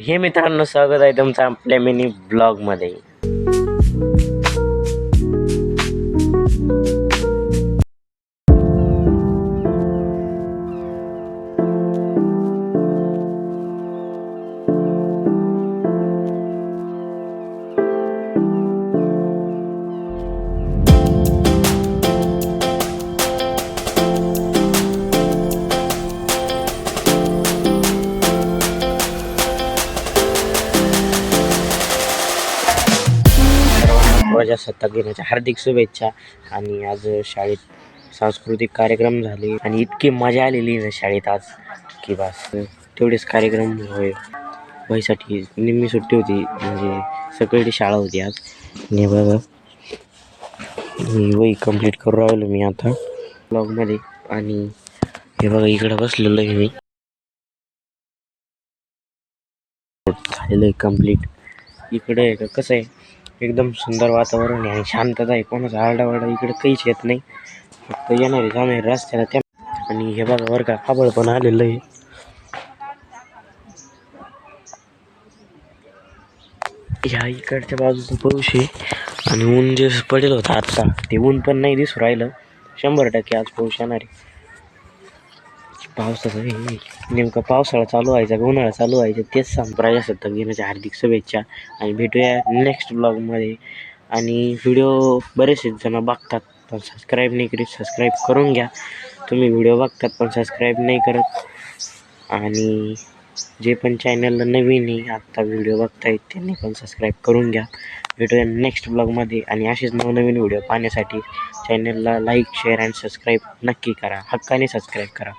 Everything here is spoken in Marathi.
हे मित्रांनो, स्वागत आहे तुमचं आपल्या मिनी ब्लॉग मध्ये. प्रजासत्ताक दिनाच्या हार्दिक शुभेच्छा. आणि आज शाळेत सांस्कृतिक कार्यक्रम झाले आणि इतकी मजा आलेली ना शाळेत आज की बस. तेवढेच कार्यक्रम व्हायसाठी निम्मी सुट्टी होती, म्हणजे सगळी शाळा होती आज. आणि बघा, ही वही कंप्लीट करून राहिलो मी आता ब्लॉगमध्ये. आणि हे बघा, इकडं बसलेलो आहे मी. झालेलं आहे कंप्लीट. इकडे कसं आहे, एकदम सुंदर वातावरण आहे आणि शांतता आहे. कोणाचा आरडाओरडा इकडे काहीच येत नाही. फक्त येणारे जाणारे रस्त्याला त्या. आणि हे बघा बरं का, आभाळ पण आलेलं आहे. ह्या इकडच्या बाजूचं पाऊस आहे आणि ऊन जे पडेल होतं आत्ता, ते ऊन पण नाही दिसू राहिलं. 100% आज पाऊस येणार आहे. पावसाचं हे नेमकं पावसाळा चालू व्हायचा का उन्हाळा चालू व्हायचा तेच सांग. प्रजासत्ताक दिनाच्या हार्दिक शुभेच्छा आणि भेटूया नेक्स्ट ब्लॉगमध्ये. आणि व्हिडिओ बरेचसे जण बघतात पण सबस्क्राईब नाही करीत. सबस्क्राईब करून घ्या. तुम्ही व्हिडिओ बघतात पण सबस्क्राईब नाही करत. आणि जे पण चॅनलला नवीन आहे, आत्ता व्हिडिओ बघतायत, त्यांनी पण सबस्क्राईब करून घ्या. भेटूया नेक्स्ट ब्लॉगमध्ये. आणि असेच नवनवीन व्हिडिओ पाहण्यासाठी चॅनलला लाईक, शेअर आणि सबस्क्राईब नक्की करा. हक्काने सबस्क्राईब करा.